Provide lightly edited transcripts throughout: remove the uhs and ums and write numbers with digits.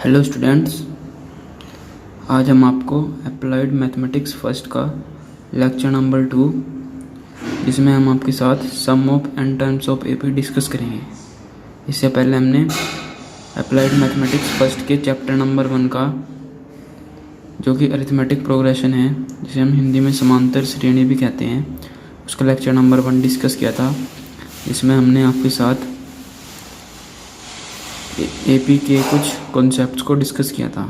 Hello students, आज हम आपको अप्लाइड मैथमेटिक्स फर्स्ट का लेक्चर नंबर 2 जिसमें हम आपके साथ sum of n terms of AP discuss करेंगे। इससे पहले हमने अप्लाइड मैथमेटिक्स फर्स्ट के चैप्टर नंबर 1 का जो कि अरिथमेटिक प्रोग्रेशन है, जिसे हम हिंदी में समांतर श्रेणी भी कहते हैं, उसका लेक्चर नंबर 1 डिस्कस किया था। इसमें हमने आपके साथ एपी के कुछ कॉन्सेप्ट्स को डिस्कस किया था।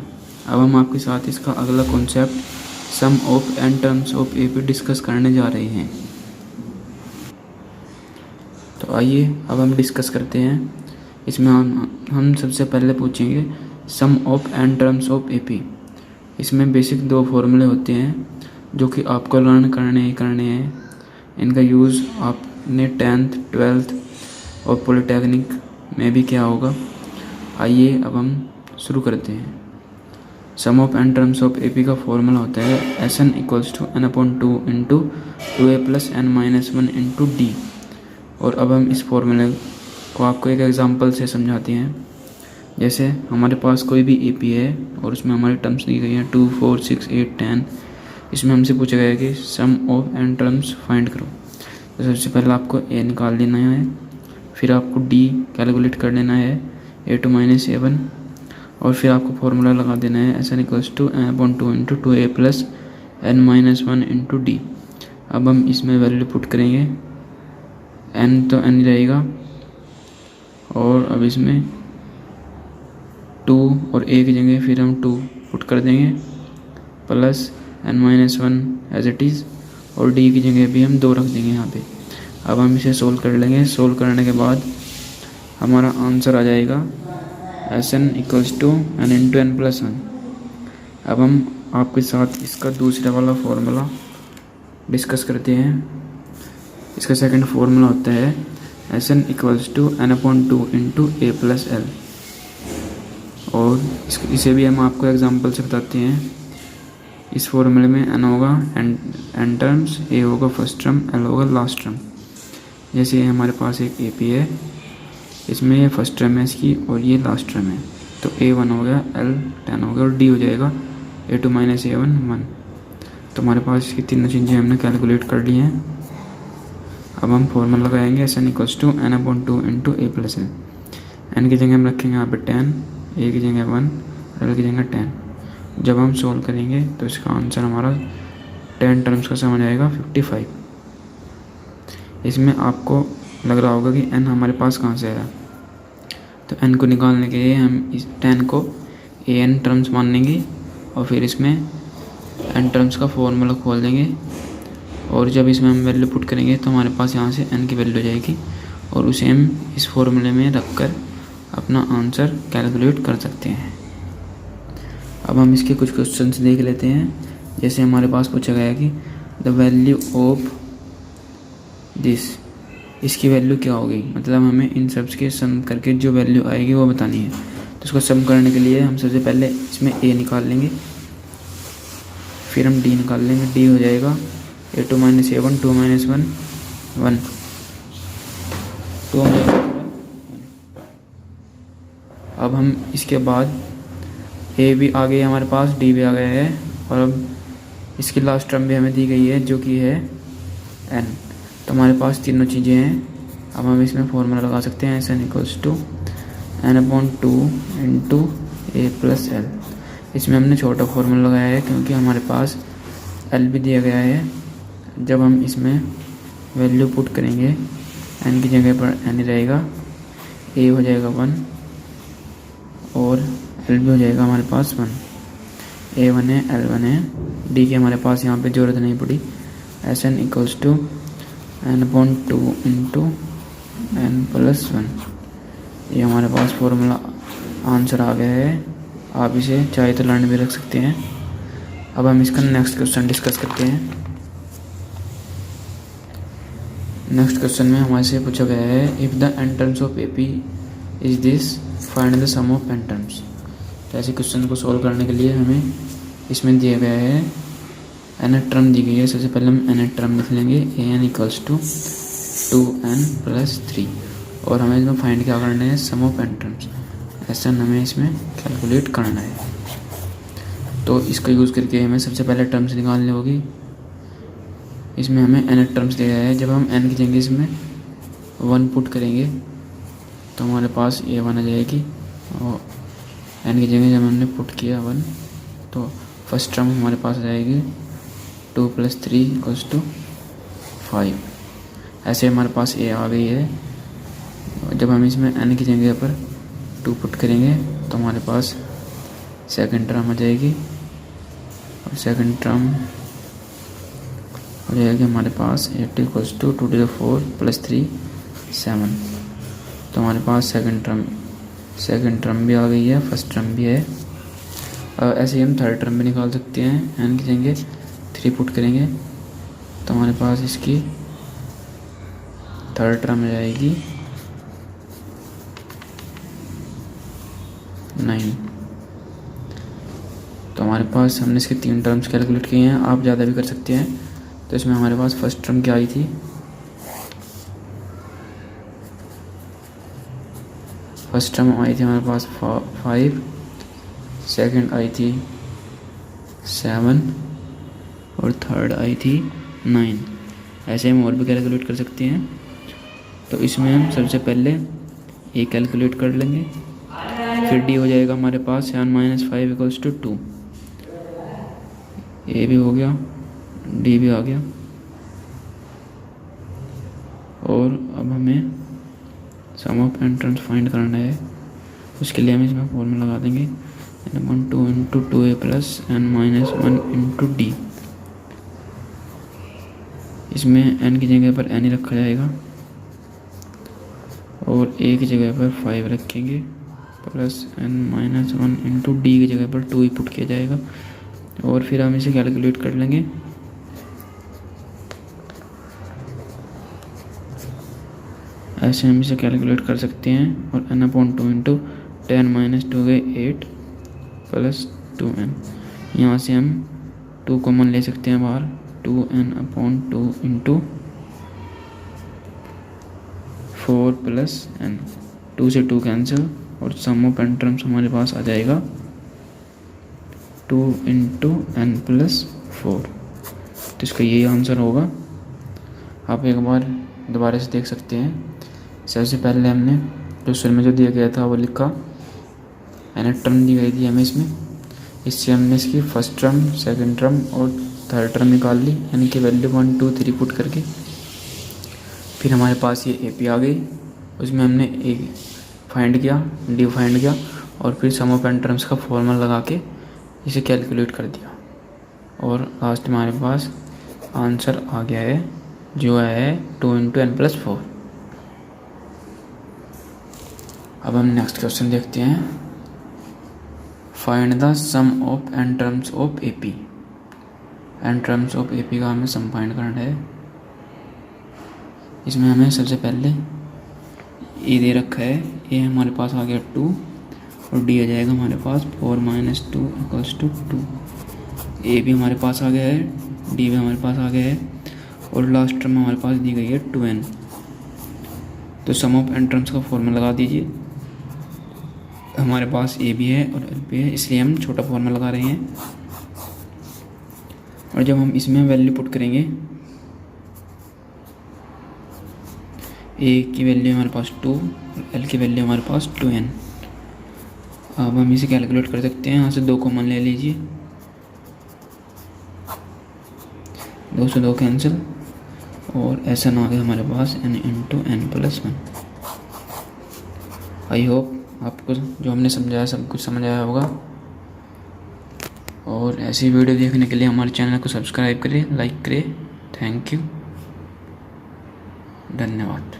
अब हम आपके साथ इसका अगला concept sum of n terms of AP discuss करने जा रहे हैं। तो आइए अब हम डिस्कस करते हैं। इसमें हम सबसे पहले पूछेंगे sum of n terms of AP. इसमें बेसिक 2 फॉर्मूले होते हैं जो कि आपको लर्न करने हैं। इनका यूज़ आपने 10th 12th और पॉलिटेक्निक में भी किया होगा। आइए अब हम शुरू करते हैं। Sum of n terms of AP का फॉर्मूला होता है Sn = n/2 into 2a + n-1 into D. और अब हम इस फॉर्मूले को आपको एक एग्जांपल से समझाते हैं। जैसे हमारे पास कोई भी एपी है और उसमें हमारी टर्म्स दी गई हैं 2, 4, 6, 8, 10। इसमें हमसे पूछा गया है कि सम ऑफ एन टर्म्स फाइंड करो। तो सबसे पहले आपको ए निकाल लेना है, फिर आपको डी कैलकुलेट कर लेना है a2 - a1, और फिर आपको फॉर्मूला लगा देना है Sn = n/2 into 2a + n-1 into D. अब हम इसमें वैल्यू पुट करेंगे। n तो n ही रहेगा, और अब इसमें 2 और a की जगह फिर हम 2 पुट कर देंगे plus n-1 as it is, और d की जगह भी हम 2 रख देंगे यहाँ पे। अब हम इसे सोल्व कर लेंगे। सोल्व करने के बाद हमारा आंसर आ जाएगा Sn = n इंटू n + 1। अब हम आपके साथ इसका दूसरा वाला फॉर्मूला डिस्कस करते हैं। इसका सेकंड फॉर्मूला होता है Sn = n/2 into a + l। और इसे भी हम आपको एग्जांपल से बताते हैं। इस फॉर्मूले में n होगा n टर्म्स, a होगा फर्स्ट टर्म, l होगा लास्ट टर्म। जैसे हमारे पास एक एपी है, इसमें ये फर्स्ट टर्म है इसकी और ये लास्ट टर्म है, तो a1 हो गया, l 10 हो गया, और d हो जाएगा a2 - a1 1। तो हमारे पास इसकी तीनों चीज़ें हमने कैलकुलेट कर ली हैं। अब हम फॉर्मूला लगाएंगे Sn = n/2 into a + l। n की जगह हम रखेंगे यहाँ पे 10, a की जगह 1, l की जगह 10। जब हम सोल्व करेंगे तो इसका आंसर हमारा 10 टर्म्स का समझ आएगा 55। इसमें आपको लग रहा होगा कि n हमारे पास कहाँ से आया। तो n को निकालने के लिए हम इस 10 को an टर्म्स मान लेंगे, और फिर इसमें n टर्म्स का फॉर्मूला खोल देंगे, और जब इसमें हम वैल्यू पुट करेंगे तो हमारे पास यहाँ से n की वैल्यू हो जाएगी, और उसे हम इस फॉर्मूले में रख कर अपना आंसर कैलकुलेट कर सकते हैं। अब हम इसके कुछ क्वेश्चंस देख लेते हैं। जैसे हमारे पास पूछा गया है कि द वैल्यू ऑफ दिस, इसकी वैल्यू क्या होगी, मतलब हमें इन सब के सम करके जो वैल्यू आएगी वो बतानी है। तो इसको सम करने के लिए हम सबसे पहले इसमें a निकाल लेंगे, फिर हम d निकाल लेंगे। d हो जाएगा a2 - a1 2 - 1 1 2 हो जाएगा 1। अब हम इसके बाद a भी आ गया हमारे पास, d भी आ गया है, और अब इसकी लास्ट टर्म भी हमें दी गई है जो कि है n। तो हमारे पास तीनों चीज़ें हैं। अब हम इसमें फॉर्मूला लगा सकते हैं Sn = n/2 into a + l। इसमें हमने छोटा फॉर्मूला लगाया है क्योंकि हमारे पास l भी दिया गया है। जब हम इसमें वैल्यू पुट करेंगे, n की जगह पर n रहेगा, a हो जाएगा 1, और l भी हो जाएगा हमारे पास 1। a1 है, l1 है, d की हमारे पास यहाँ पे ज़रूरत नहीं पड़ी। Sn = n/2 into n + 1। ये हमारे पास फॉर्मूला आंसर आ गया है। आप इसे चाहे तो लर्न भी रख सकते हैं। अब हम इसका नेक्स्ट क्वेश्चन डिस्कस करते हैं। नेक्स्ट क्वेश्चन में हमारे से पूछा गया है if the n terms of AP is this find the sum of n terms. तो ऐसे क्वेश्चन को सॉल्व करने के लिए हमें इसमें दिया गया है n टर्म दी गई है। सबसे पहले हम n टर्म लिख लेंगे an = 2n + 3, और हमें इसमें फाइंड क्या करना है, सम ऑफ n टर्म्स। Sn हमें इसमें कैलकुलेट करना है। तो इसका यूज़ करके हमें सबसे पहले टर्म्स निकालनी होगी। इसमें हमें n टर्म्स दिया है। जब हम n की जगह इसमें 1 पुट करेंगे तो हमारे पास a1 आ जाएगी, और n की जगह जब हमने पुट किया 1 तो फर्स्ट टर्म हमारे पास आ जाएगी 2 + 3 = 5। ऐसे हमारे पास a आ गई है। जब हम इसमें n की जगह पर 2 पुट करेंगे तो हमारे पास सेकंड टर्म आ जाएगी, और सेकंड टर्म हो जाएगी हमारे पास 80 = 2 to the 4 + 3 7। तो हमारे पास सेकंड टर्म भी आ गई है, फर्स्ट टर्म भी है। ऐसे ही हम थर्ड टर्म भी निकाल सकते हैं। n की जगह 3 पुट करेंगे तो हमारे पास इसकी थर्ड टर्म आ जाएगी 9। तो हमारे पास हमने इसके 3 टर्म्स कैलकुलेट किए हैं। आप ज़्यादा भी कर सकते हैं। तो इसमें हमारे पास फर्स्ट टर्म क्या आई थी, फर्स्ट टर्म आई थी हमारे पास 5, सेकंड आई थी 7 और थर्ड आई थी 9। ऐसे हम और भी कैलकुलेट कर सकते हैं। तो इसमें हम सबसे पहले ए कैलकुलेट कर लेंगे, फिर डी हो जाएगा हमारे पास 7 - 5 = 2। ए भी हो गया, डी भी आ गया, और अब हमें सम ऑफ n टर्म्स फाइंड करना है। उसके लिए हम इसमें फॉर्मूला लगा देंगे 2 × 2a + n - 1 × d। इसमें n की जगह पर n ही रखा जाएगा, और a की जगह पर 5 रखेंगे, प्लस n - 1 × d की जगह पर 2 ही पुट किया जाएगा, और फिर हम इसे कैलकुलेट कर लेंगे। ऐसे हम इसे कैलकुलेट कर सकते हैं। और n/2 × 10 - 2 है 8 + 2n। यहाँ से हम 2 कॉमन ले सकते हैं बाहर, 2n/2 × 4 + n। 2 से 2 कैंसिल, और सम ऑफ n टर्म्स हमारे पास आ जाएगा 2 × n + 4। तो इसका यही आंसर होगा। आप एक बार दोबारा से देख सकते हैं। सबसे पहले हमने जो शुरू में जो दिया गया था वो लिखा, n टर्म दी गई थी हमें इसमें। इससे हमने इसकी फर्स्ट टर्म, सेकंड टर्म और थर्ड टर्म निकाल ली, यानी कि वैल्यू 1 2 3 पुट करके। फिर हमारे पास ये AP आ गई, उसमें हमने A फाइंड किया, D फाइंड किया, और फिर सम ऑफ n टर्म्स का फॉर्मूला लगा के इसे कैलकुलेट कर दिया, और लास्ट में हमारे पास आंसर आ गया है जो है 2 × n + 4। अब हम नेक्स्ट क्वेश्चन देखते हैं। Find the sum of n terms of AP। n terms of AP का हमें सम फाइंड करना है। इसमें हमें सबसे पहले ए दे रखा है, ए हमारे पास आ गया 2, और डी आ जाएगा हमारे पास 4 - 2 = 2। ए भी हमारे पास आ गया है, डी भी हमारे पास आ गया है, और लास्ट टर्म हमारे पास दी गई है 2n। तो सम ऑफ n टर्म्स का फॉर्मूला लगा दीजिए। हमारे पास ए भी है और एल भी है, इसलिए हम छोटा फॉर्मूला लगा रहे हैं। और जब हम इसमें वैल्यू पुट करेंगे, ए की वैल्यू हमारे पास 2, एल की वैल्यू हमारे पास 2n। अब हम इसे कैलकुलेट कर सकते हैं। यहाँ से 2 कॉमन ले लीजिए, 2 से 2 कैंसिल, और ऐसा ना आ गया हमारे पास n × n + 1। आई होप आपको जो हमने समझाया सब कुछ समझ आया होगा। और ऐसी वीडियो देखने के लिए हमारे चैनल को सब्सक्राइब करें, लाइक करें। थैंक यू, धन्यवाद।